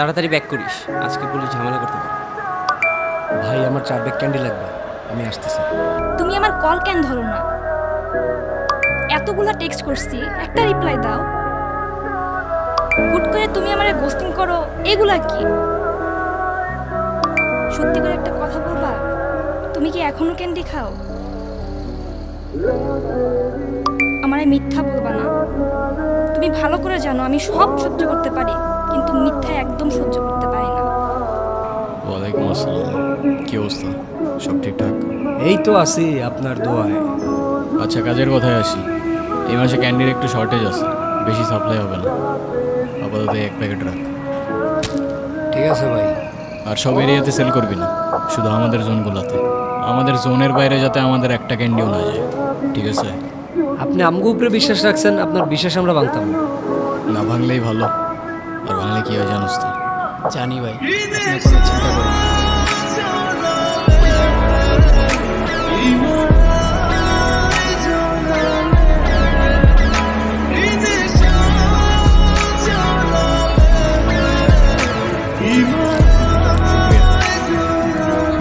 তাড়াতাড়ি ব্যাক করিস, আজকে পুলিশ ঝামেলা করতে পারে। ভাই আমার 4 ব্যাগ ক্যান্ডি লাগবে, আমি আসতেছি। তুমি আমার কল কেন ধরো না? এতগুলা টেক্সট করছি, একটা রিপ্লাই দাও। হুট করে তুমি আমারে গোস্টিং করো, এগুলা কি? সত্যি করে একটা কথা বলবা, তুমি কি এখনো ক্যান্ডি খাও? আমারে মিথ্যা বলবা না। তুমি ভালো করে জানো আমি সব সহ্য করতে পারি, কিন্তু মিথ্যা একদম সহ্য করতে পারি না। ওয়ালাইকুম আসসালাম, কি অবস্থা? সব ঠিকঠাক? এই তো আছি আপনার দোয়ায়। আচ্ছা, কাজের কথায় আসি। এই মাসে ক্যান্ডির একটু শর্টেজ আছে, বেশি সাপ্লাই হবে না। আপাতত 1 প্যাকেট রাখ। ঠিক আছে ভাই। আর সব এরিয়াতে সেল করবি না, শুধু আমাদের জোনগুলোতে। আমাদের জোনের বাইরে যাতে আমাদের একটা ক্যান্ডিও না যায়, ঠিক আছে? আপনি আমগো উপরে বিশ্বাস রাখছেন, আপনার বিশ্বাস আমরা ভাঙতাম না। না ভাঙলেই ভালো। আর ভাঙলে কী হয় জানোস তো? জানি ভাই, আপনি কোনো চিন্তা করেন না।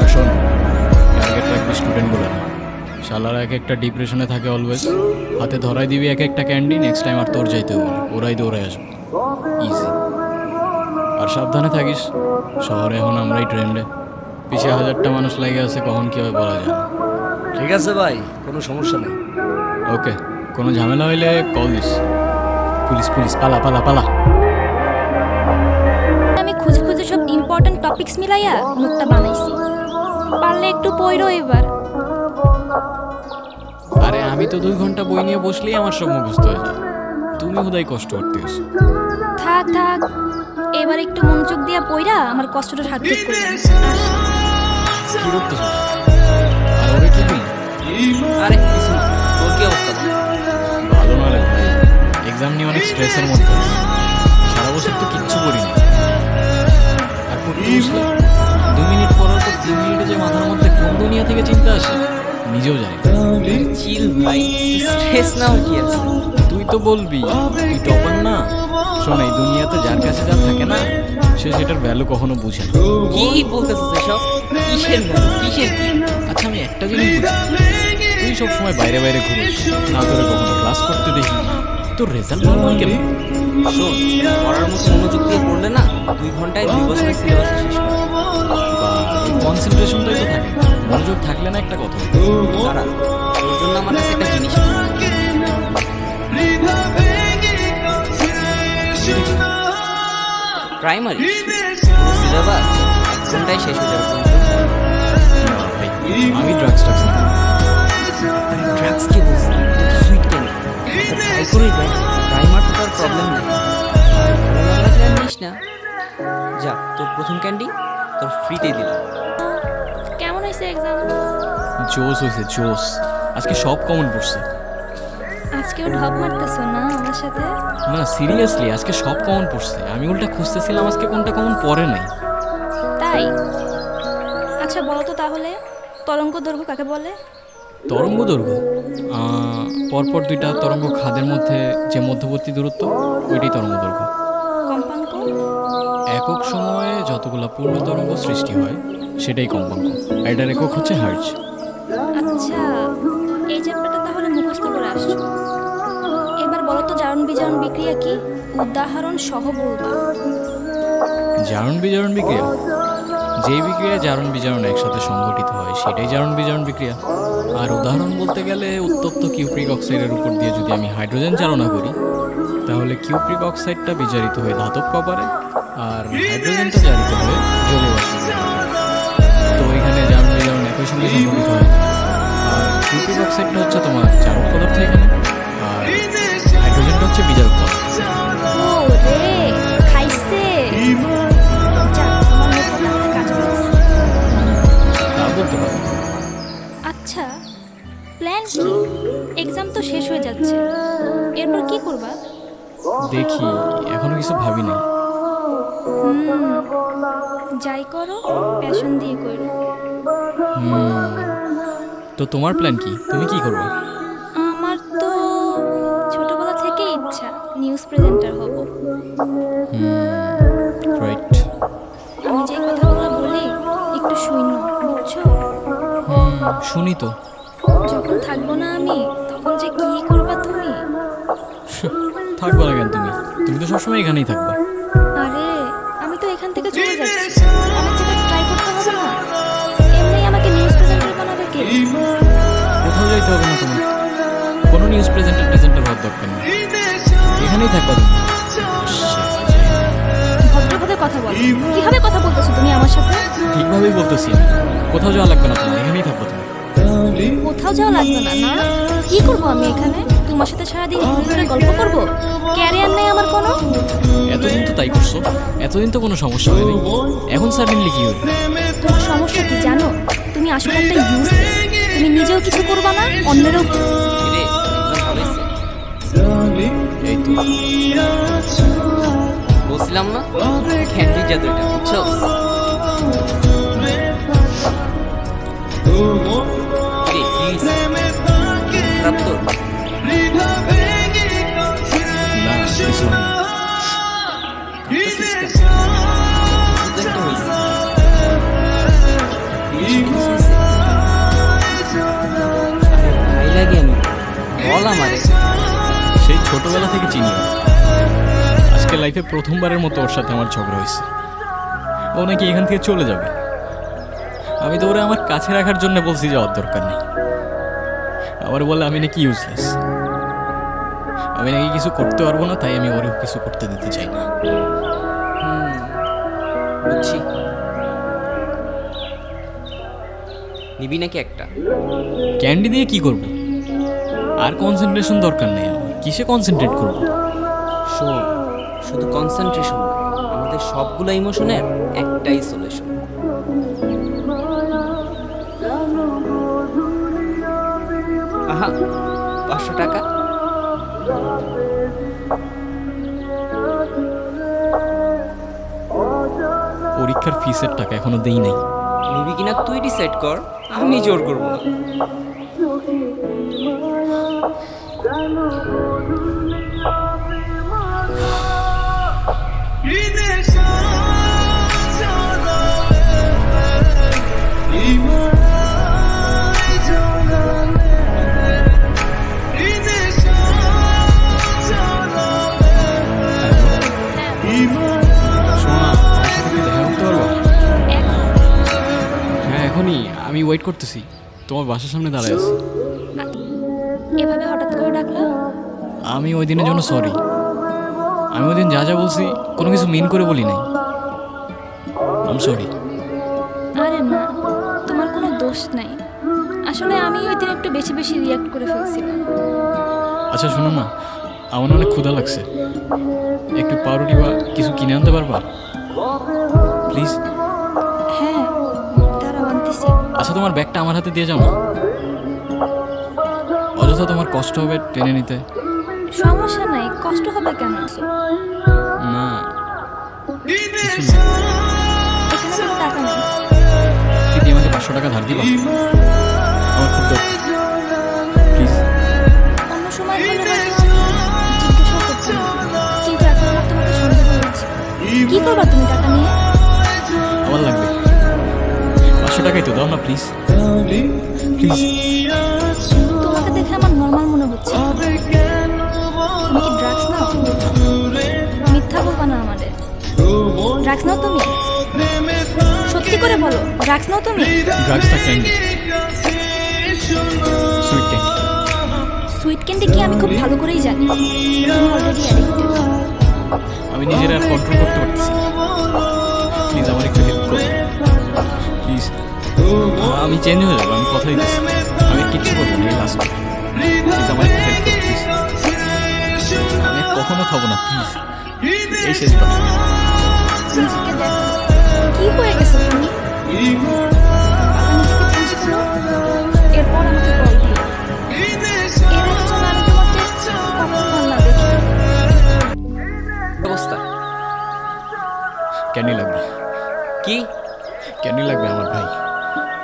আর শোন, টার্গেট রাখবি স্টুডেন্টগুলো। শালারা এক একটা ডিপ্রেশনে থাকে অলওয়েজ। হাতে ধরাই দিবি এক একটা ক্যান্ডি, নেক্সট টাইম আর তোর যাইতে হবে না, ওরাই দৌড়াই আসবে। ইজি। আর সাবধানে থাকিস, শহরে এখন আমরাই ট্রেন্ডে। পিছিয়ে 1000টা মানুষ লেগে আছে, কখন কী হয় বলা যায় না। ঠিক আছে ভাই, কোনো সমস্যা নেই। ওকে, কোনো ঝামেলা হইলে কল দিস। পুলিশ পুলিশ, পালা পালা পালা। আমি খুঁজে খুঁজে সব ইম্পর্টেন্ট টপিকস মিলাইয়া নোটটা বানাইছি, পারলে একটু পড়ো এবার। আরে আমি তো 2 ঘন্টা বই নিয়ে বসলেই আমার সব মুখস্থ হয়ে যায়, তুমি হুদাই কষ্ট করতেছ। থাক থাক, এবার একটু মনোযোগ দিয়া পড়া আমার কষ্টটা সার্থক করে দাও। কি করতেছ? আর ওরে কি দিলি? আরে কিছু না, তোর কি অবস্থা বল? ভালো না রে ভাই, এক্সাম নিয়ে অনেক স্ট্রেসের মধ্যে আছি। সারা বছর তো কিচ্ছু করিনি। আর পড়তে বসলে 2 মিনিট পড়ার পর 3 মিনিটে যে মাথার মধ্যে কোন দুনিয়া থেকে চিন্তা আসে নিজেও জানি না। চিল ভাই, স্ট্রেস না আর কি আছে। তুই তো বলবি তুই টপার না। শোন, এই দুনিয়াতে যার কাছে যা থাকে না, সে সেটার ভ্যালু কখনো বুঝে না। কি বলতেছিস এসব? কিসের ভ্যালু, কিসের কি? আচ্ছা, আমি একটা জিনিস বুঝি, তুই সব সময় বাইরে বাইরে ঘুরিস, না তোরে কখনো ক্লাস করতে দেখি। তোর রেজাল্ট ভালো হয় কেন? শোন, পড়ার মতো মনোযোগ দিয়ে পড়লে না 2 ঘন্টায় 2 বছরের সিলেবাস শেষ করে। বা ওই কনসেন্ট্রেশনটাই তো থাকে না। মনোযোগ থাকলে না একটা কথা। দাঁড়া, তোর জন্য আমার কাছে একটা জিনিস আছে। প্রাইমারি সিলেবাস 1 ঘন্টায় শেষ হয়ে যাবে। না ভাই, আমি ড্রাগস টাগস না। ড্রাগস কি বলছি? সুইট কেন? ট্রাই করি ভাই, প্রাইমার তো তোর প্রবলেম নেই। আর ভালো না লাগলে আর নিস না। যা, তোর প্রথম ক্যান্ডি তোর ফ্রিতেই দিলাম। কেমন হয়েছে এক্সাম? জোস হয়েছে জোস, আজকে সব কমন পড়ছে। আজকেও ঢপ মারতেছো না আমার সাথে? না সিরিয়াসলি, আজকে সব কমন পড়ছে। আমি উল্টা খুঁজতেছিলাম আজকে কোনটা কমন পড়ে নাই। তাই? আচ্ছা বলো তো তাহলে, তরঙ্গ দৈর্ঘ্য কাকে বলে? তরঙ্গ দৈর্ঘ্য পরপর 2টা তরঙ্গ খাদের মধ্যে যে মধ্যবর্তী দূরত্ব, ওইটাই তরঙ্গ দৈর্ঘ্য। কম্পাঙ্ক? একক সময়ে যতগুলো পূর্ণ তরঙ্গ সৃষ্টি হয় সেটাই কম্পাঙ্ক। এটার একক হচ্ছে হার্জ। আচ্ছা, এই চ্যাপ্টারটা তাহলে মুখস্থ করে আসছো। এবার বলো তো জারণ বিজারণ বিক্রিয়া কি? উদাহরণ সহ বলবা। জারণ বিজারণ বিক্রিয়া, যেই বিক্রিয়ায় জারণ বিজারণ একসাথে সংঘটিত হয় সেটাই জারণ বিজারণ বিক্রিয়া। আর উদাহরণ বলতে গেলে উত্তপ্ত কিউপ্রিক অক্সাইডের উপর দিয়ে যদি আমি হাইড্রোজেন চালনা করি, তাহলে কিউপ্রিক অক্সাইডটা বিজারিত হয়ে ধাতব কপারে, আর হাইড্রোজেনটা জারিত হয়ে জলীয় বাষ্পে। তো এখানে জারণ বিজারণ একই সঙ্গে সংঘটিত হয়। আর কিউপ্রিক অক্সাইডটা হচ্ছে তোমার জারক পদার্থ এখানে, আর হাইড্রোজেনটা হচ্ছে বিজারক পদার্থ। ও রে, খাইছে। যাক, আমার নোটটা তাহলে কাজে লাগছে। তা বলতে পারো। আচ্ছা, প্ল্যান কি? এক্সাম তো শেষ হয়ে যাচ্ছে, এরপর কি করবা? দেখি, এখনো কিছু ভাবি নাই। যাই করো প্যাশন দিয়ে করো। তো তোমার প্ল্যান কি? তুমি কি করবে? আমার তো ছোটবেলা থেকেই ইচ্ছা নিউজ প্রেজেন্টার হব। রাইট। শুনি তো। যখন থাকবো না আমি তখন যে কি করবা তুমি? থাকবো না কেন তুমি? তুমি তো সবসময় এখানেই থাকবা। আরে আমি তো এখান থেকে চলে যাচ্ছি, অনেক জায়গায় ট্রাই করতে হবে না? এমনি আমাকে নিউজ প্রেজেন্টার বানাবে কে? কোথাও যাইতে হবে না তোমার, কোনো নিউজ প্রেজেন্টার হওয়ার দরকার নেই, এখানেই থাকবা তুমি। ভদ্রভাবে কথা বলো। কিভাবে কথা বলতেছো তুমি আমার সাথে? ঠিকভাবেই বলতেছি আমি, কোথাও যাওয়া লাগবে না তোমার, এখানেই থাকবো তুমি। কোথাও যাওয়া লাগবে না না? কি করবো আমি এখানে? তোমার সাথে সারাদিন ঘুরে ঘুরে গল্প করবো? ক্যারিয়ার নেই আমার কোনো? এতদিন তো তাই করছো, এতদিন তো কোনো সমস্যা হয়নি, এখন সাডেনলি কি হলো? তোমার সমস্যা কি জানো? তুমি আসলে একটা ইউজলেস। তুমি নিজেও কিছু করবা না, অন্যেরও। কিরে এক্সাম ভালো হয়েছে? এই তো বলছিলাম না ক্যান্ডি জাদু এটা, বুঝছো? কিরে, কি হয়েছে? খারাপ তো? না, কিছু হয়নি। কাঁদতেছিস কেন? কিছু তো একটা হয়েছে। জিনিসটা কিছু হয়েছে? আরে ভাই লাগে আমি, বল আমারে। সেই ছোটবেলা থেকে চিনি ওকে। আজকে লাইফে প্রথমবারের মতো ওর সাথে আমার ঝগড়া হয়েছে। ও নাকি এখান থেকে চলে যাবে। আমি তো ওরা আমার কাছে রাখার জন্য বলছি যাওয়ার দরকার নেই। আবার বলে আমি নাকি ইউজলেস, আমি নাকি কিছু করতে পারবো না, তাই আমি ওরেও কিছু করতে দিতে চাই না। বুঝছি। নিবি নাকি একটা? ক্যান্ডি দিয়ে কি করব? আর কনসেন্ট্রেশন দরকার নেই আমার, কিসে কনসেন্ট্রেট করবো? শোন, শুধু কনসেন্ট্রেশন, আমাদের সবগুলো ইমোশনের একটাই সলিউশন। আহা, 500 টাকা। পরীক্ষার ফিসের টাকা এখনো দেই নাই। নিবি কিনা তুই ডিসাইড কর, আমি জোর করবো না। শোনো না, আমার সাথে কি দেখা করতে পারবো? হ্যাঁ এখনই, আমি ওয়েট করতেছি, তোমার বাসার সামনে দাঁড়ায় আছি। এভাবে হঠাৎ করে ডাকলা? আমি ওই দিনের জন্য সরি। আমি ওই দিন যা যা বলছি কোনো কিছু মিন করে বলি নাই। আমি সরি। আরে না, তোমার কোনো দোষ নাই। আসলে আমি ওই দিন একটু বেশি বেশি রিয়াক্ট করে ফেলছিলাম। আচ্ছা শোনো না, আমার অনেক ক্ষুধা লাগছে, একটু পাউরুটি বা কিছু কিনে আনতে পারবা প্লিজ? হ্যাঁ, দাঁড়াও আনতেছি। আচ্ছা তোমার ব্যাগটা আমার হাতে দিয়ে যাও না, অযথা তোমার কষ্ট হবে টেনে নিতে। সমস্যা নাই, কষ্ট হবে কেন? না কিছু না। এখানে কোনো টাকা নেই। কি দিয়ে আমাকে 500 টাকা ধার দিবা? আমার খুব দরকার, প্লিজ। অন্য সময় হলে হয়তো আমি জিজ্ঞাসা করতাম না, কিন্তু এখন আমার তোমাকে সন্দেহ হচ্ছে। কি করবা তুমি টাকা নিয়ে? আমার লাগবে 500 টাকাই তো, দাও না প্লিজ প্লিজ। তোমাকে দেখে আমার নর্মাল মনে হচ্ছে। তুমি কি ড্রাগস নাও? মিথ্যা বলবা না আমাদের। ড্রাগস নাও তুমি? সত্যি করে বলো, ড্রাগস নাও তুমি? ড্রাগসটা candy, sweet candy. Sweet candy কি আমি খুব ভালো করেই জানি। তুমি অলরেডি অ্যাডিক্টেড। আমি নিজের আর কন্ট্রোল করতে পারতেছি না, প্লিজ আমার একটু হেল্প করো প্লিজ। আমি চেঞ্জ হয়ে যাবো, আমি কথা দিতেছি, আমি আর কিচ্ছু করবো না, এই লাস্ট প্লিজ আমার একটু হেল্প করো প্লিজ। আমি আর কখনো খাবো না প্লিজ, এই শেষবার। নিজেকে দেখো, কি হয়ে গেছে তুমি? আবার নিজেকে চেঞ্জ করো, এরপর আমাকে কল দিও। এর আগে যেন আমি তোমাকে কখনো না দেখি। অবস্থা ক্যান্ডি লাগবে, কি? ক্যান্ডি লাগবে আমার ভাই।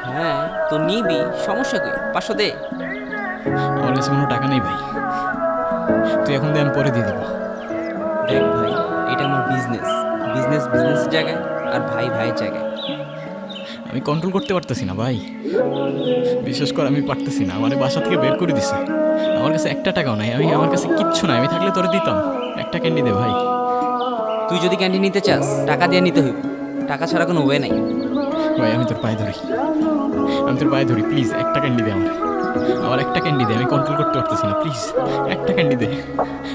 হ্যাঁ তো নিবি, সমস্যা কি? 500 দে। আমার কাছে কোনো টাকা নেই ভাই, তুই এখন দিয়ে আমি পরে দিয়ে দেবো। দেখ ভাই, এটা আমার বিজনেস, বিজনেসের জায়গায় আর ভাই ভাইয়ের জায়গায়। আমি কন্ট্রোল করতে পারতেছি না ভাই, বিশেষ করে আমি পারতেছি না। আমার বাসা থেকে বের করে দিছে, আমার কাছে একটা টাকাও নাই, আমার কাছে কিচ্ছু নাই। আমি থাকলে তোরে দিতাম, একটা ক্যান্ডি দে ভাই। তুই যদি ক্যান্ডি নিতে চাস টাকা দিয়ে নিতে হইব, টাকা ছাড়া কোনো ওয়ে নাই। ভাই আমি তোর পায়ে ধরি, প্লিজ একটা ক্যান্ডি দে আমার একটা ক্যান্ডি দে। আমি কন্ট্রোল করতে পারতেছি না, প্লিজ একটা ক্যান্ডি দে।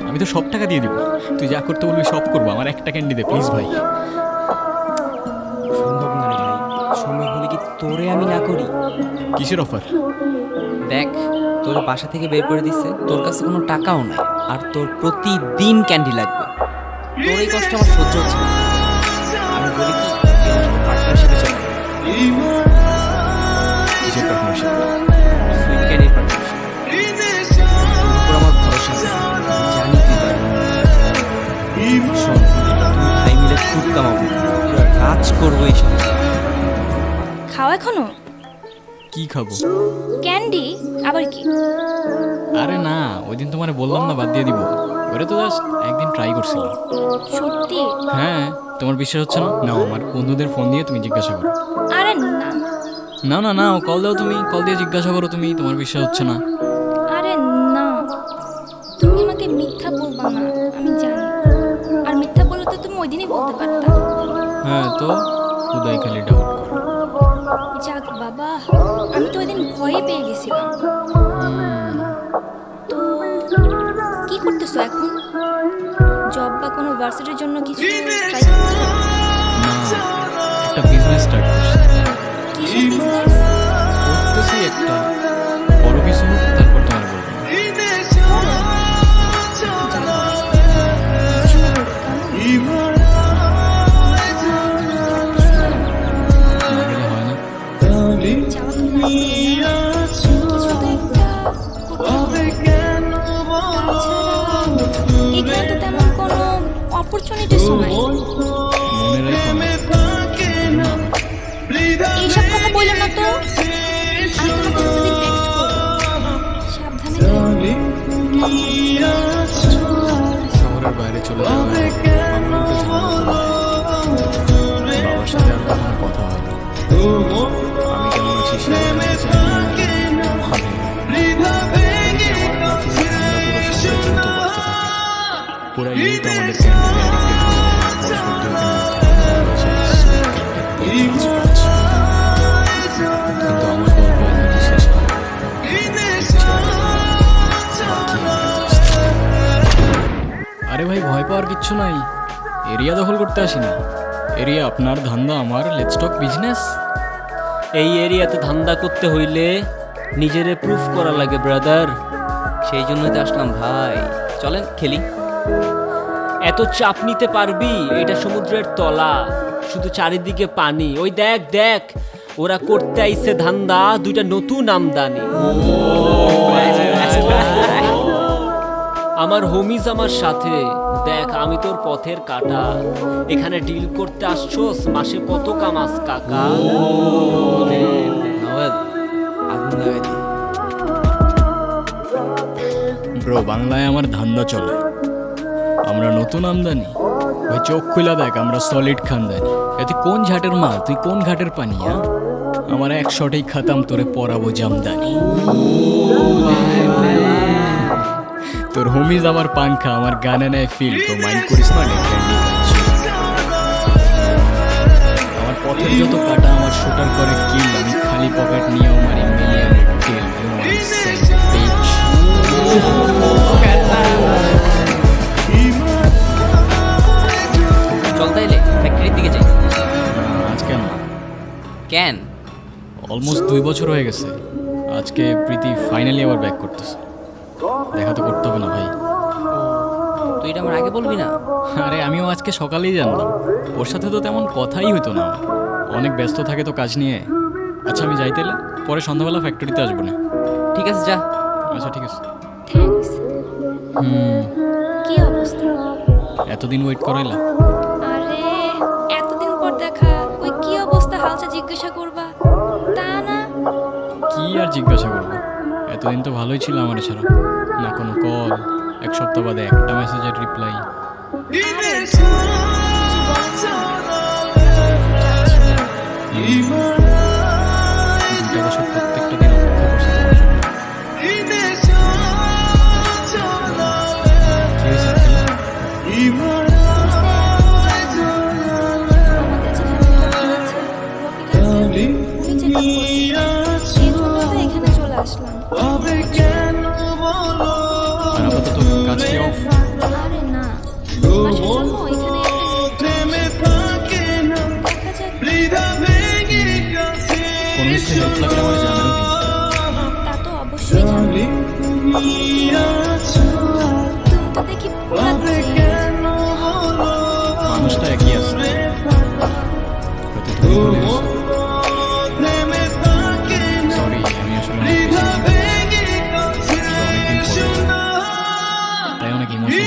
আমি তো সব টাকা দিয়ে দিব, তুই যা করতে বলবি সব করবো, আমার একটা ক্যান্ডি দে প্লিজ ভাই। সম্ভব না রে ভাই, সম্ভব হলে কি তোরে আমি না করি? কিসের অফার? দেখ, তোর বাসা থেকে বের করে দিচ্ছে, তোর কাছে কোনো টাকাও নাই, আর তোর প্রতিদিন ক্যান্ডি লাগবে। তোর এই কষ্ট আমার সহ্য হচ্ছে না। আমি বলি কি, পার্টনারশিপে চলে আয়। কিসের পার্টনারশিপ? Sweet ক্যান্ডির partnership. তোর উপর আমার ভরসা আছে, আমি জানি তুই পারবি। শোন, তুই ভাই মিলে খুব কামাবো, পুরো রাজ করবো এই সব। খাও এখনো কি খাবো? ক্যান্ডি? আবার কি? আরে না, ওই দিন তোমারে বললাম না বাদ দিয়ে দিব, ওটা তো জাস্ট একদিন ট্রাই করছিলাম। সত্যি? হ্যাঁ, তোমার বিশ্বাস হচ্ছে না? নাও আমার বন্ধুদের ফোন দিয়ে তুমি জিজ্ঞাসা করো। আরে না না না না, কল দাও, তুমি কল দিয়ে জিজ্ঞাসা করো, তুমি তোমার বিশ্বাস হচ্ছে না? আরে না, তুমি আমাকে মিথ্যা বলবা না, আমি জানি। আর মিথ্যা বললে তো তুমি ওই দিনই বলতে পারতা। হ্যাঁ তো খুদাই খালি ডাউট করো। যাক বাবা, আমি তো ওই দিন ভয়ে পেয়ে গেছিলাম। তো কি করতেছো এখন? জব বা কোনো ভার্সিটির জন্য কিছু ট্রাই করতেছো? না, একটা বিজনেস স্টার্ট করছি। কিসের বিজনেস? করতেছি একটা, বড় কিছু হোক তারপর তোমার বলবো। না গেলে হয় না। এখানে তো তেমন কোনো অপরচুনিটিস নাই। মনে রাখো না। এইসব কথা বললো না তো, আমি তোমাকে প্রতিদিন টেক্সট করবো, সাবধানে শহরের বাইরে চলে যাওয়া আমার একটু ঝামেলা করবে। বাবার সাথে আর কখনো কথা হয়নি। আমি কেমন আছি সেটা জানতে চাই না, ভাবি না। দেখি আমার নাতির ঠান্ডা পুরো শহরে দ্রুত বাড়তে থাকে। পুরা ইউথ আমাদের ক্যান্ডিতে অ্যাডিক্টেড হয়ে যায়। বছর দুয়েকের মধ্যে কিন্তু আমার গল্প এখানে শেষ হয়। আরে ভাই, ভয় পাওয়ার কিচ্ছু নাই। এরিয়া দখল করতে আসিনি। এরিয়া আপনার, ধান্দা আমার, লেটস টক বিজনেস। এই এরিয়াতে ধান্দা করতে হইলে নিজেরে প্রুফ করা লাগে ব্রাদার। সেই জন্যই তো আসলাম ভাই, চলেন খেলি। এত চাপ নিতে পারবি? এটা সমুদ্রের তলা, শুধু চারিদিকে পানি। ওই দেখ দেখ, ওরা করতে আইছে ধান্দা, দুইটা নতুন আমদানি। আমার হোমিজ আমার সাথে, দেখ আমি তোর পথের কাটা। এখানে ডিল করতে আসছোস, মাসে কত কামাস কাকা? নওয়াল, আগুন লাগাই দে। ব্রো, বাংলায় আমার ধান্দা চলে। আমরা নতুন আমদানি। ভাই চোখ খুলা দেখ, আমরা সলিড খানদানি। তুই কোন ঝাটের মাল, তুই কোন ঘাটের পানি? হ্যাঁ, আমার এক শটেই খাতাম, তোরে পরাবো জামদানি। তোর হোমিজ আমার পাংখা, আমার গানে নেয় ফিল, তো মাইন্ড করিস না রে ক্যান্ডি খাচ্ছি। আমার পথের যত কাটা আমার শুটার করে কিল, আমি খালি পকেট নিয়েও মারি মিলিয়নের টেল। চল তাইলে ফ্যাক্টরির দিকে যাই। আজকে না, কেন? অলমোস্ট 2 বছর হয়ে গেছে। আজকে প্রীতি ফাইনালি আবার ব্যাক করতেছে। দেখা তো করতে হবে না ভাই? তুই এটা আমার আগে বলবি না? আরে আমিও আজকে সকালেই জানলাম। ওর সাথে তো তেমন কথাই হইতো না আমার, অনেক ব্যস্ত থাকে তো কাজ নিয়ে। আচ্ছা আমি যাইতেলে, পরে সন্ধ্যাবেলা ফ্যাক্টরিতে আসবো না? ঠিক আছে, যা। আচ্ছা ঠিক আছে। থ্যাঙ্কস। কি অবস্থা? এতদিন ওয়েট করাইলা? আরে এতদিন পর দেখা, ওই কি অবস্থা হালচা জিজ্ঞাসা করবা তা না। কি আর জিজ্ঞাসা করবো, এতদিন তো ভালোই ছিল আমার ছাড়া। না কোনো কল, এক সপ্তাহ বাদে একটা মেসেজের রিপ্লাই। আরে কিছু বলো না। সেই জন্য তো এখানে চলে আসলাম। আর আপাতত কাজ কি অফ? আরে না, 2 মাসের জন্য এখানে একটা দেখা যাক। কোনো কিছু হেল্প লাগলে আমার জানাও কিন্তু। তা তো অবশ্যই জানবি। তুমি তো দেখি পুরা change। মানুষটা একই আছে, হয়তো তুমি ভুলে গেছো। সরি, আমি আসলে অনেক বেশি অনেকদিন পরে, তাই অনেক ইমোশন।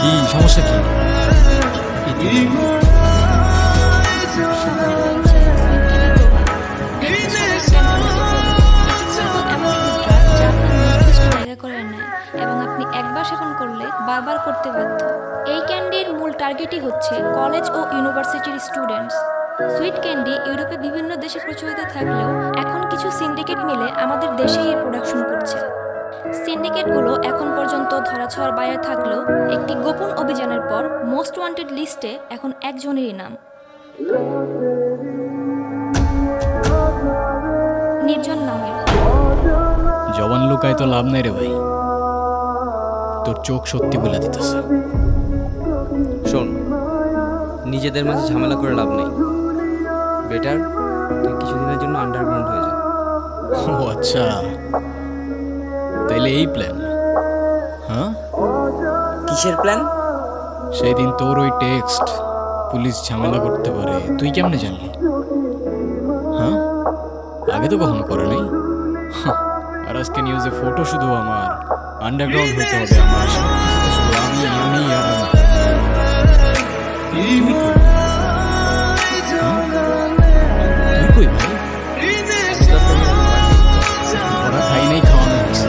কি সমস্যা কি? এই তো। এবং আপনি একবার সেবন করলে বারবার করতে বাধ্য। এই ক্যান্ডির মূল টার্গেটই হচ্ছে কলেজ ও ইউনিভার্সিটির স্টুডেন্টস। সুইট ক্যান্ডি ইউরোপে বিভিন্ন দেশে প্রচলিত থাকলেও এখন কিছু সিন্ডিকেট মিলে আমাদের দেশেই এর প্রোডাকশন করছে। সিন্ডিকেটগুলো এখন পর্যন্ত ধরাছোঁয়ার বাইরে থাকলেও একটি গোপন অভিযানের পর মোস্ট ওয়ান্টেড লিস্টে এখন একজনেরই নাম, নির্জন নামের। জবান লুকায় তো লাভ নাই রে ভাই, তোর চোখ সত্যি বলে দিতেছে। শোন, নিজেদের মাঝে ঝামেলা করে লাভ নেই। বেটার তুই কিছুদিনের জন্য আন্ডারগ্রাউন্ড হয়ে যা। ও আচ্ছা, তাইলে এই প্ল্যান? হ্যাঁ, কিসের প্ল্যান? সেই দিন তোর ওই টেক্সট পুলিশ ঝামেলা করতে পারে, তুই কেমনে জানলি? হ্যাঁ, আগে তো কখনো করে নাই। হাহ, আর আজকে নিউজে ফটো শুধু আমার, আন্ডারগ্রাউন্ড হইতে হবে আমার, সব কিছু তো শুধু আমি আর আমি। তুই কই? হ্যাঁ? তুই কই ভাই? ধরা খাই নাই, খাওয়ানো হয়েছে।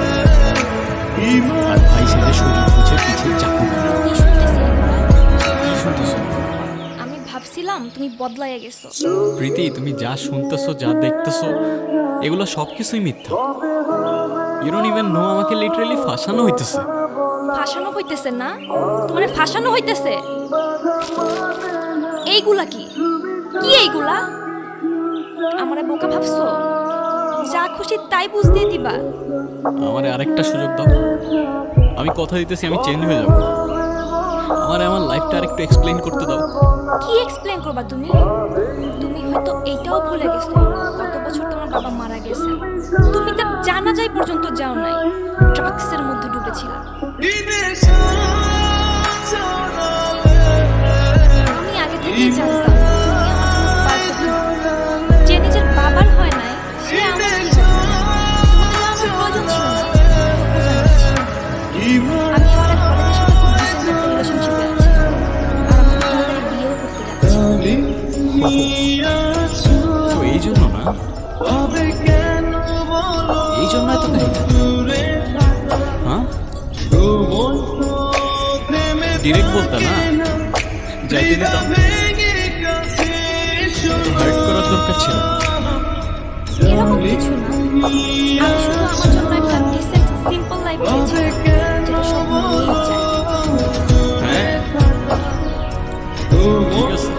আর ভাই সেটা শরীর বুঝে পিছিয়ে চাকু মারা। কি শুনতেছি এগুলো? কি শুনতেছো? আমি ভাবছিলাম তুমি বদলাইয়া গেছো। প্রীতি, তুমি যা শুনতেছো, যা দেখতেছো, এগুলো সব কিছুই মিথ্যা। ইউ ডোন্ট ইভেন নো, আমাকে লিটারালি ফাঁসানো হইতেছে। ফাঁসানো হইতেছে না? তোমার ফাঁসানো হইতেছে? এইগুলা কি কি এইগুলা? আমারে বোকা ভাবছো? যা খুশি তাই বুঝ দিয়ে দিবা? আমারে আরেকটা সুযোগ দাও, আমি কথা দিতেছি আমি চেঞ্জ হয়ে যাব। আমার লাইফটা আরেকটু এক্সপ্লেইন করতে দাও। কি এক্সপ্লেন করবা তুমি? তুমি হয়তো এইটাও ভুলে গেছো কত বছর তোমার বাবা মারা গেছে। তুমি তো জানা যায় পর্যন্ত যাও নাই, ড্রাগসের মধ্যে ডুবেছিলা। আমি আগে থেকেই জানতাম তুমি আমার জন্য পারফেক্ট না। যে নিজের বাবার হয় নাই সে আমার কি হবে? তোমাকে আমার প্রয়োজন ছিল না, তবুও জানাচ্ছি। আমি আমার এক কলেজের সাথে খুব ডিসেন্ট একটা রিলেশনশিপে আছি, আর আমি তাড়াতাড়ি বিয়েও করতে যাচ্ছি। তো এই জন্য না, এই জন্য এত কাহিনী। হ্যাঁ, ডিরেক্ট বলতা না, যাইতে দিতাম। হার্ট করার দরকার ছিল না। এরকম কিছু না, আমি শুধু আমার জন্য একটা ডিসেন্ট সিম্পল লাইফ চেয়েছিলাম, যেটা সব মেয়েই চায়। হ্যাঁ, ঠিক আছে,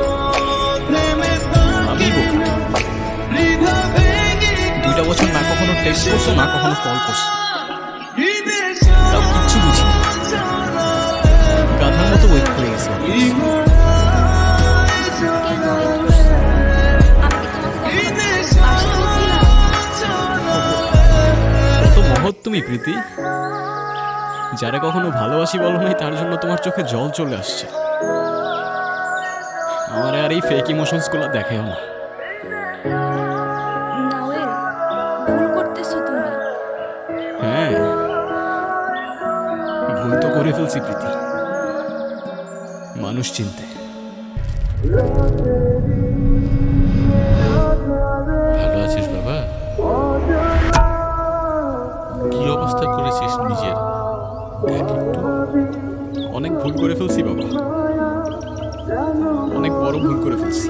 আমি বোকা। 2টা বছর না কখনো টেক্সট করছো, না কখনো কল করছো, তাও কিচ্ছু বুঝি না। গাধার মতো ওয়েট করে গেছি। কেন wait করছো? আমি কি তোমাকে কখনো বাসা বলছিলাম? কত মহৎ তুমি প্রীতি, যারা কখনো ভালোবাসি বলো নাই তার জন্য তোমার চোখে জল চলে আসছে। আমার আর এই ফেক ইমোশনস গুলো দেখাও না। নাওয়েল, ভুল করতেছো তুমি। হ্যাঁ, ভুল তো করে ফেলছি প্রীতি, মানুষ চিনতে। ভালো আছিস বাবা? কি অবস্থা করেছিস নিজের? দেখ একটু। অনেক ভুল করে ফেলছি বাবা, অনেক বড় ভুল করে ফেলছি।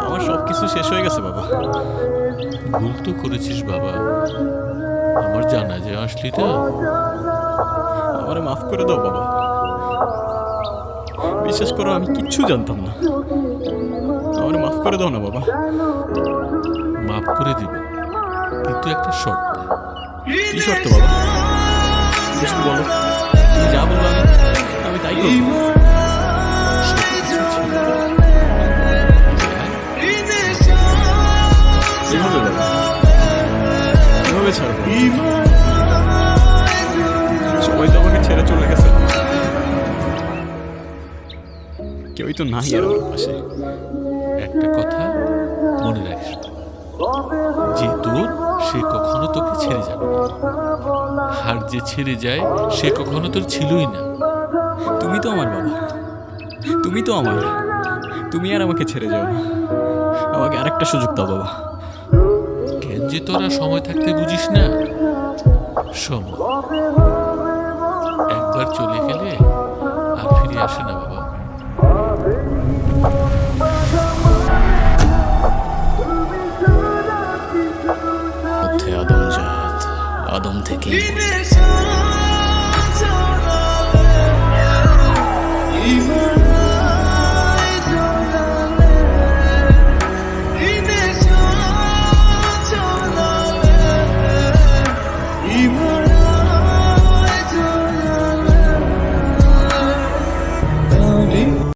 আমার সবকিছু শেষ হয়ে গেছে বাবা। ভুল তো করেছিস বাবা, আমার জানা যে আসলি না। আমারে মাফ করে দাও বাবা। বিশ্বাস করো, আমি কিচ্ছু জানতাম না। আমার মাফ করে দাও না বাবা। মাফ করে দিব, কিন্তু একটা শর্ত। কি শর্ত বাবা? কিছু বলো, তুমি যা বলবো আমি তাই করবো। এভাবে বাবা, এভাবে ছাড়বো? সবাই তো আমাকে ছেড়ে চলে গেছে, কেউই তো নাই আর আমার পাশে। একটা কথা মনে রাখিস, যে তোর সে কখনো তোকে ছেড়ে যাবে না, আর যে ছেড়ে যায় সে কখনো তোর ছিলই না। তুমি তো আমার বাবা, তুমি তো আমার, তুমি আর আমাকে ছেড়ে যাও না। আমাকে আরেকটা সুযোগ দাও বাবা। কেন যে তোরা সময় থাকতে বুঝিস না? সময় একবার চলে গেলে আর ফিরে আসে না বাবা। মধ্যে আদম জাত, আদম থেকে